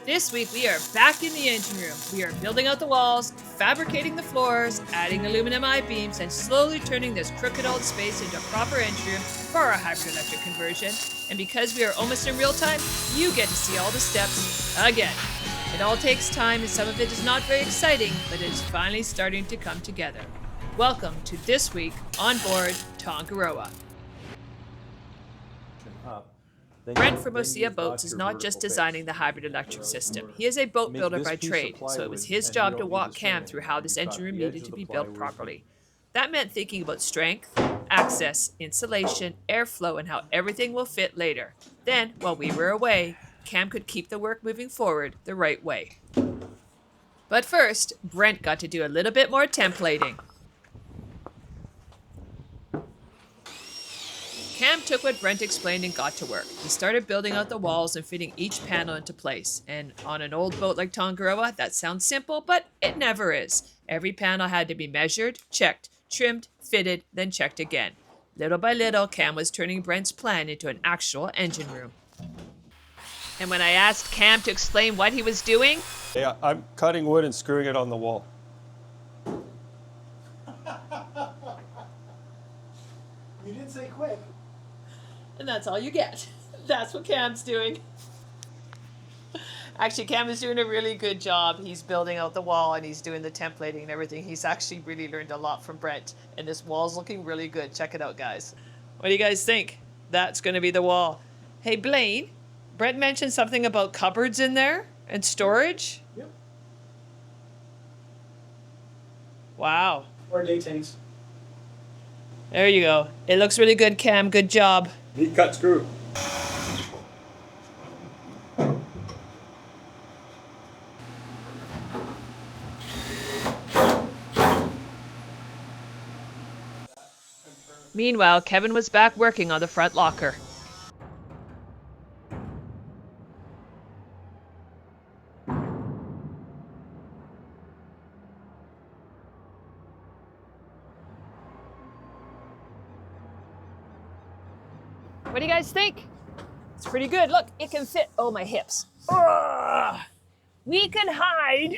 This week we are back in the engine room. We are building out the walls, fabricating the floors, adding aluminum I-beams, and slowly turning this crooked old space into a proper engine room for our hybrid electric conversion. And because we are almost in real time, you get to see all the steps again. It all takes time and some of it is not very exciting, but it is finally starting to come together. Welcome to this week on board Tangaroa. Brent from OSEA Boats is not just designing the hybrid electric system. He is a boat builder by trade, so it was his job to walk Cam through how this engine room needed to be built properly. That meant thinking about strength, access, insulation, airflow, and how everything will fit later. Then, while we were away, Cam could keep the work moving forward the right way. But first, Brent got to do a little bit more templating. Cam took what Brent explained and got to work. He started building out the walls and fitting each panel into place. And on an old boat like Tangaroa, that sounds simple, but it never is. Every panel had to be measured, checked, trimmed, fitted, then checked again. Little by little, Cam was turning Brent's plan into an actual engine room. And when I asked Cam to explain what he was doing, yeah, I'm cutting wood and screwing it on the wall. You did say quick. and that's all you get. That's what Cam's doing. Actually, Cam is doing a really good job. He's building out the wall and he's doing the templating and everything. He's actually really learned a lot from Brent. And this wall's looking really good. Check it out, guys. What do you guys think? That's going to be the wall. Hey, Blaine, Brent mentioned something about cupboards in there and storage. Yep. Wow. Or day tanks. There you go. It looks really good, Cam. Good job. Neat cut screw. Meanwhile, Kevin was back working on the front locker. What do you guys think? It's pretty good. Look, it can fit. Oh, my hips. Ugh. We can hide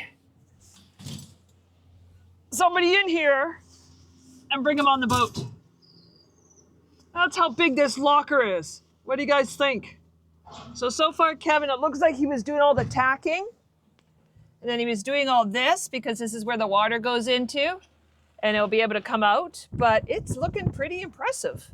somebody in here and bring them on the boat. That's how big this locker is. What do you guys think? So far, Kevin, it looks like he was doing all the tacking. And then he was doing all this because this is where the water goes into. And it'll be able to come out. But it's looking pretty impressive.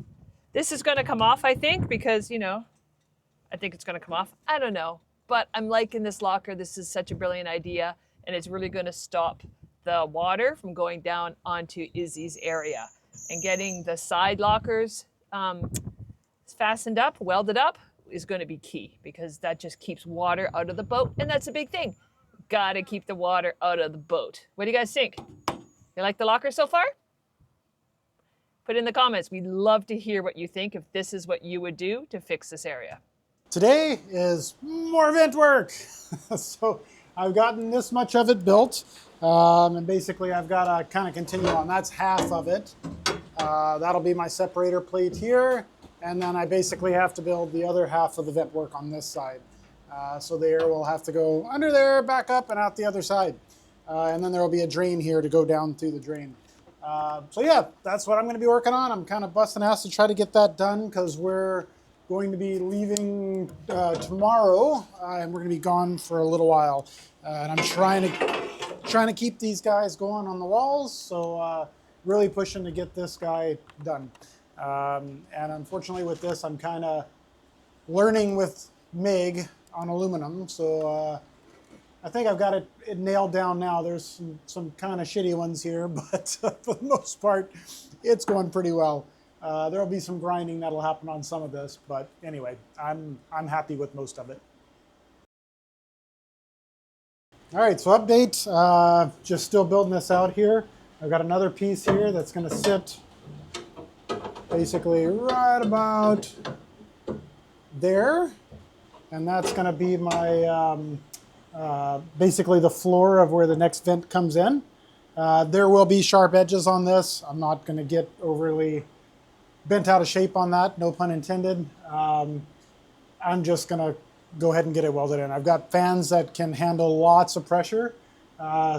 This is going to come off, I think, because, I think it's going to come off. I don't know. But I'm liking this locker. This is such a brilliant idea. And it's really going to stop the water from going down onto Izzy's area. And getting the side lockers fastened up, welded up, is going to be key. Because that just keeps water out of the boat. And that's a big thing. Got to keep the water out of the boat. What do you guys think? You like the locker so far? Put in the comments. We'd love to hear what you think if this is what you would do to fix this area. Today is more vent work. So I've gotten this much of it built. And basically I've got to kind of continue on. That's half of it. That'll be my separator plate here. And then I basically have to build the other half of the vent work on this side. So the air will have to go under there, back up, and out the other side. And then there will be a drain here to go down through the drain. So yeah, that's what I'm going to be working on. I'm kind of busting ass to try to get that done because we're going to be leaving tomorrow and we're going to be gone for a little while. And I'm trying to keep these guys going on the walls. So really pushing to get this guy done. And unfortunately with this, I'm kind of learning with MIG on aluminum. So I think I've got it nailed down now. There's some kind of shitty ones here, but for the most part, it's going pretty well. There'll be some grinding that'll happen on some of this, but anyway, I'm happy with most of it. All right, so update, just still building this out here. I've got another piece here that's gonna sit basically right about there, and that's gonna be my basically the floor of where the next vent comes in. There will be sharp edges on this. I'm not going to get overly bent out of shape on that, no pun intended. I'm just going to go ahead and get it welded in. I've got fans that can handle lots of pressure.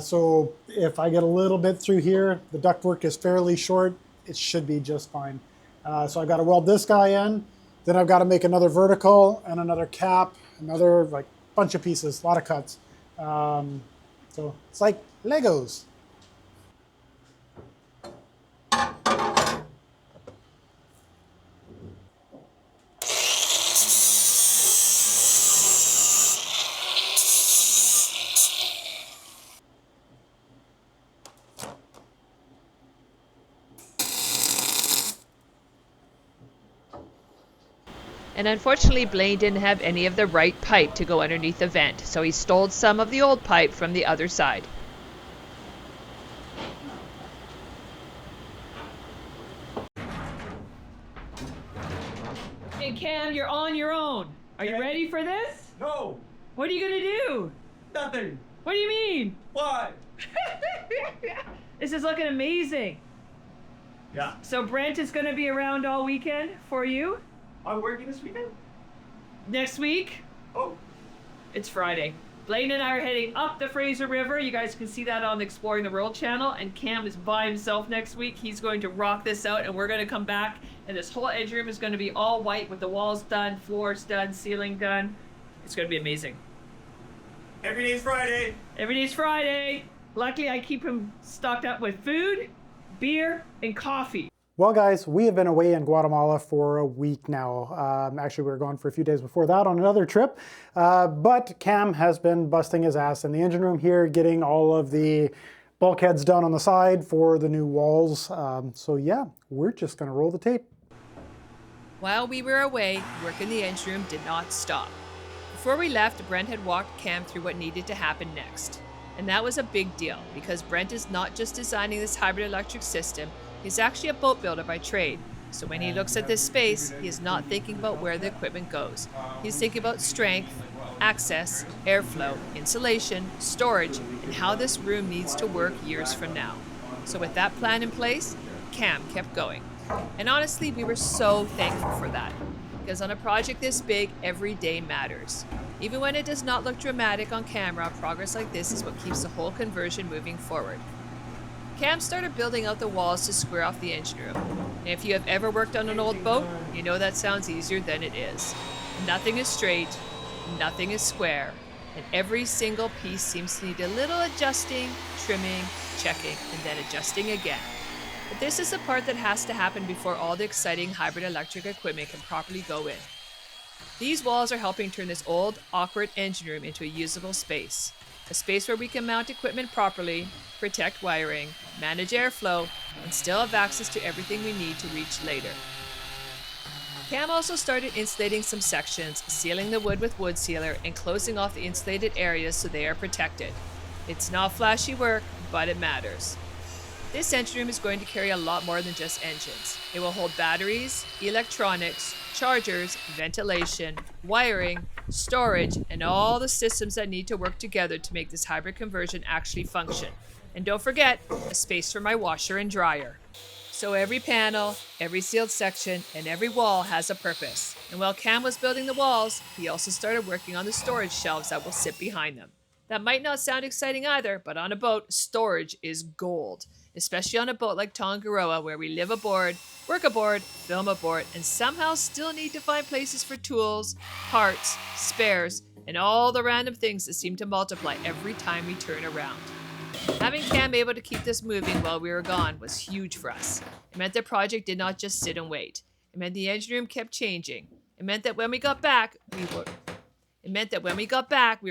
So if I get a little bit through here, the ductwork is fairly short, it should be just fine. So I've got to weld this guy in, then I've got to make another vertical and another cap, another like bunch of pieces, a lot of cuts. So it's like Legos. And unfortunately, Blaine didn't have any of the right pipe to go underneath the vent, so he stole some of the old pipe from the other side. Hey Cam, you're on your own. Are you ready for this? No, What are you gonna do? nothing. What do you mean? Why? This is looking amazing. Yeah. So Brent is gonna be around all weekend for you. I'm working this weekend? Next week, Oh, it's Friday. Blaine and I are heading up the Fraser River. You guys can see that on the Exploring the World channel. And Cam is by himself next week. He's going to rock this out, and we're going to come back. And this whole edge room is going to be all white with the walls done, floors done, ceiling done. It's going to be amazing. every day's Friday. Every day's Friday. Luckily, I keep him stocked up with food, beer, and coffee. Well, guys, we have been away in Guatemala for a week now. Actually, we were gone for a few days before that on another trip. But Cam has been busting his ass in the engine room here, getting all of the bulkheads done on the side for the new walls. So yeah, we're just gonna roll the tape. While we were away, work in the engine room did not stop. Before we left, Brent had walked Cam through what needed to happen next. And that was a big deal, because Brent is not just designing this hybrid electric system, he's actually a boat builder by trade. So when he looks at this space, he is not thinking about where the equipment goes. He's thinking about strength, access, airflow, insulation, storage, and how this room needs to work years from now. So with that plan in place, Cam kept going. And honestly, we were so thankful for that. Because on a project this big, every day matters. Even when it does not look dramatic on camera, progress like this is what keeps the whole conversion moving forward. Cam started building out the walls to square off the engine room. And if you have ever worked on an old boat, you know that sounds easier than it is. Nothing is straight, nothing is square, and every single piece seems to need a little adjusting, trimming, checking, and then adjusting again. But this is the part that has to happen before all the exciting hybrid electric equipment can properly go in. These walls are helping turn this old, awkward engine room into a usable space. A space where we can mount equipment properly, protect wiring, manage airflow, and still have access to everything we need to reach later. Cam also started insulating some sections, sealing the wood with wood sealer, and closing off the insulated areas so they are protected. It's not flashy work, but it matters. This engine room is going to carry a lot more than just engines. It will hold batteries, electronics, chargers, ventilation, wiring, storage, and all the systems that need to work together to make this hybrid conversion actually function. And don't forget, a space for my washer and dryer. So every panel, every sealed section, and every wall has a purpose. And while Cam was building the walls, he also started working on the storage shelves that will sit behind them. That might not sound exciting either, but on a boat, storage is gold. Especially on a boat like Tangaroa, where we live aboard, work aboard, film aboard, and somehow still need to find places for tools, parts, spares, and all the random things that seem to multiply every time we turn around. Having Cam able to keep this moving while we were gone was huge for us. It meant the project did not just sit and wait. It meant the engine room kept changing. It meant that when we got back, we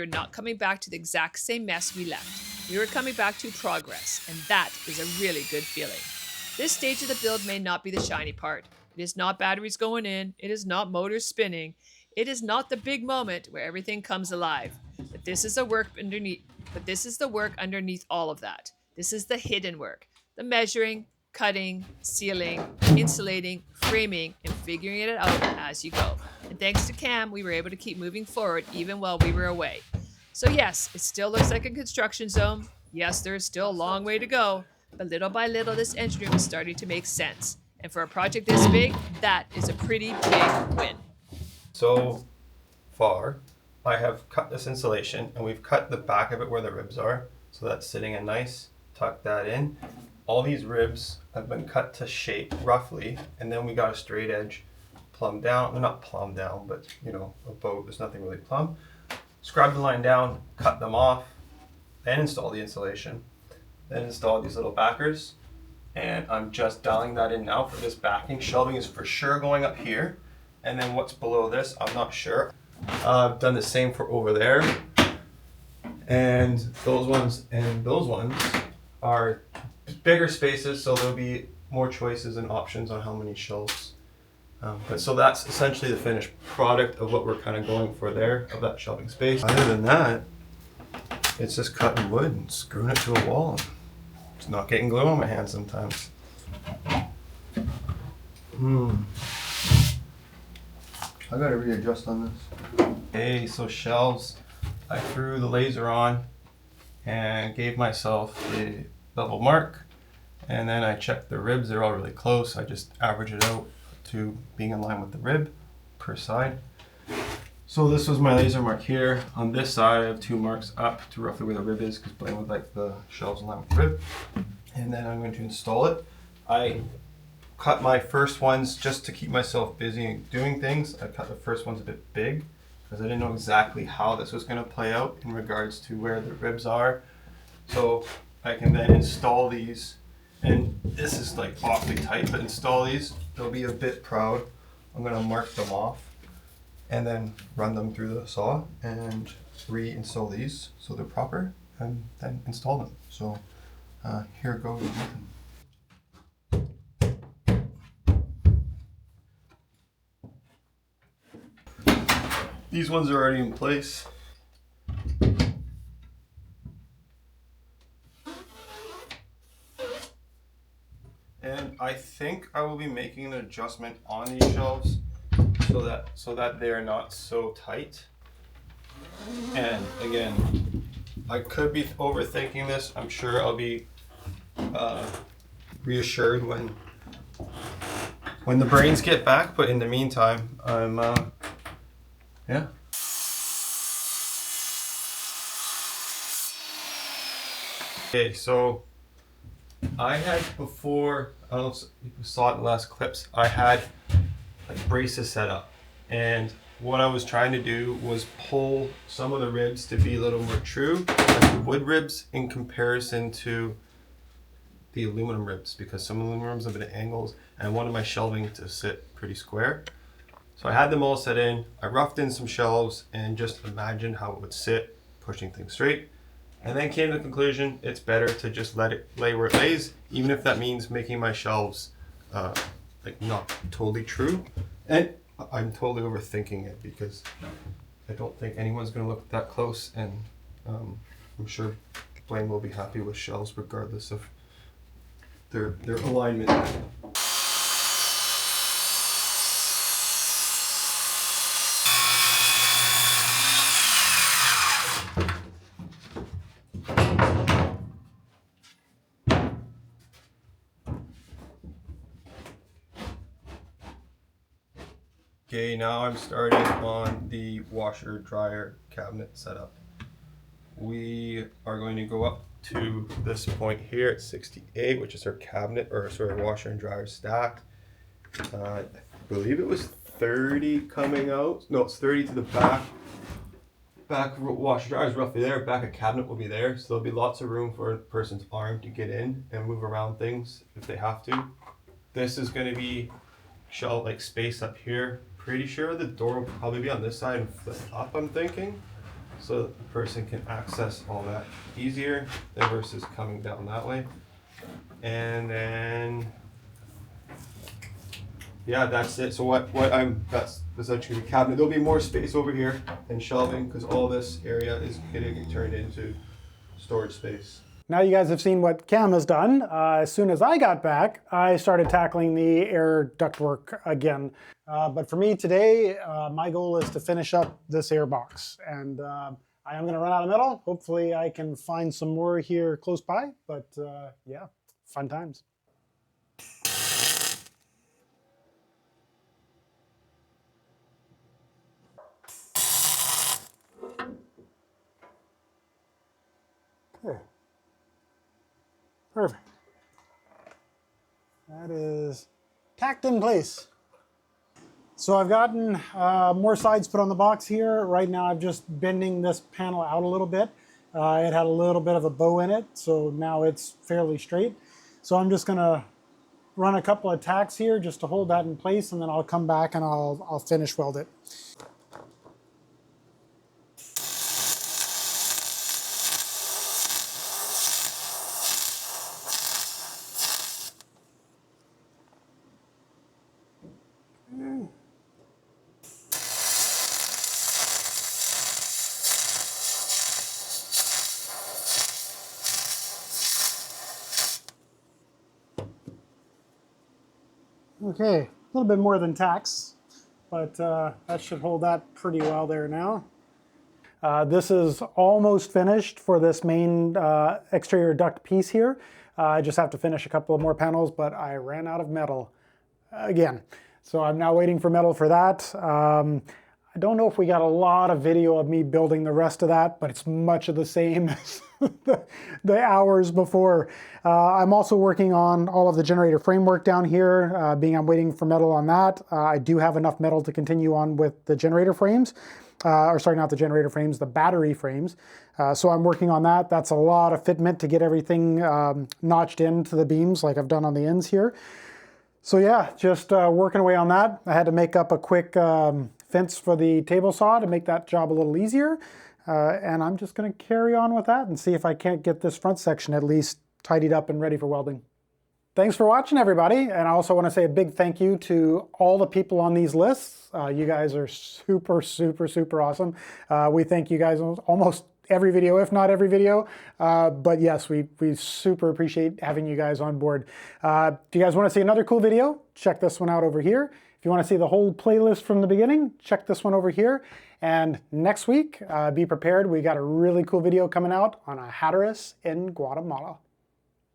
were not coming back to the exact same mess we left. We were coming back to progress, and that is a really good feeling. This stage of the build may not be the shiny part. It is not batteries going in. It is not motors spinning. It is not the big moment where everything comes alive. But this is the work underneath all of that. This is the hidden work. The measuring, cutting, sealing, insulating, framing, and figuring it out as you go. And thanks to Cam, we were able to keep moving forward even while we were away. So yes, it still looks like a construction zone. Yes, there is still a long way to go, but little by little, this engine room is starting to make sense. And for a project this big, that is a pretty big win. So far, I have cut this insulation and we've cut the back of it where the ribs are. So that's sitting in nice, tuck that in. All these ribs have been cut to shape roughly, and then we got a straight edge plumb down. Well, not plumb down, but you know, a boat, there's nothing really plumb. Scrub the line down, cut them off, then install the insulation, then install these little backers. And I'm just dialing that in now for this backing. Shelving is for sure going up here. And then what's below this, I'm not sure. I've done the same for over there. And those ones are bigger spaces, so there'll be more choices and options on how many shelves. But so that's essentially the finished product of what we're kind of going for there, of that shelving space. Other than that, it's just cutting wood and screwing it to a wall. It's not getting glue on my hands sometimes. I gotta readjust on this. Okay, so shelves. I threw the laser on and gave myself a level mark. And then I checked the ribs, they're all really close. I just average it out to being in line with the rib per side. So this was my laser mark here. On this side, I have 2 marks up to roughly where the rib is, because Blaine would like the shelves in line with the rib. And then I'm going to install it. I cut my first ones just to keep myself busy doing things. I cut the first ones a bit big because I didn't know exactly how this was going to play out in regards to where the ribs are. So I can then install these, and this is like awfully tight, but install these, they'll be a bit proud. I'm going to mark them off and then run them through the saw and reinstall these so they're proper, and then install them. So here goes nothing. These ones are already in place. And I think I will be making an adjustment on these shelves so that they're not so tight. And again, I could be overthinking this. I'm sure I'll be reassured when the brains get back, but in the meantime, I'm yeah. Okay, so I had before, I don't know if you saw it in the last clips, I had like braces set up, and what I was trying to do was pull some of the ribs to be a little more true, like the wood ribs, in comparison to the aluminum ribs, because some aluminum ribs have been at angles, and I wanted my shelving to sit pretty square. So I had them all set in, I roughed in some shelves and just imagined how it would sit, pushing things straight. And then came to the conclusion, it's better to just let it lay where it lays, even if that means making my shelves like not totally true. And I'm totally overthinking it because I don't think anyone's gonna look that close, and I'm sure Blaine will be happy with shelves regardless of their alignment. Okay, now I'm starting on the washer dryer cabinet setup. We are going to go up to this point here at 68, which is our cabinet, or sort of washer and dryer stack. I believe it was 30 coming out. No, it's 30 to the back. Back washer dryer is roughly there. Back of cabinet will be there, so there'll be lots of room for a person's arm to get in and move around things if they have to. This is going to be shelf like space up here. Pretty sure the door will probably be on this side and flip up, I'm thinking, so that the person can access all that easier than versus coming down that way. And then yeah, that's it. So that's essentially the cabinet. There'll be more space over here and shelving, because all this area is getting turned into storage space. Now you guys have seen what Cam has done. As soon as I got back, I started tackling the air ductwork again. But for me today, my goal is to finish up this air box. And I am going to run out of metal. Hopefully I can find some more here close by. But yeah, fun times. Okay. Perfect. That is tacked in place. So I've gotten more sides put on the box here. Right now I'm just bending this panel out a little bit. It had a little bit of a bow in it, so now it's fairly straight. So I'm just gonna run a couple of tacks here just to hold that in place, and then I'll come back and I'll finish weld it. Okay, a little bit more than tacks, but that should hold that pretty well there now. This is almost finished for this main exterior duct piece here. I just have to finish a couple of more panels, but I ran out of metal again. So I'm now waiting for metal for that. I don't know if we got a lot of video of me building the rest of that, but it's much of the same as the hours before. I'm also working on all of the generator framework down here, I'm waiting for metal on that. I do have enough metal to continue on with the generator frames, or sorry, not the generator frames, the battery frames. So I'm working on that. That's a lot of fitment to get everything notched into the beams like I've done on the ends here. So yeah, just working away on that. I had to make up a quick fence for the table saw to make that job a little easier. And I'm just gonna carry on with that and see if I can't get this front section at least tidied up and ready for welding. Thanks for watching, everybody. And I also wanna say a big thank you to all the people on these lists. You guys are super, super, super awesome. We thank you guys almost every video, if not every video. But yes, we super appreciate having you guys on board. If you guys wanna see another cool video, check this one out over here. If you want to see the whole playlist from the beginning, check this one over here. And next week, be prepared. We got a really cool video coming out on a Hatteras in Guatemala.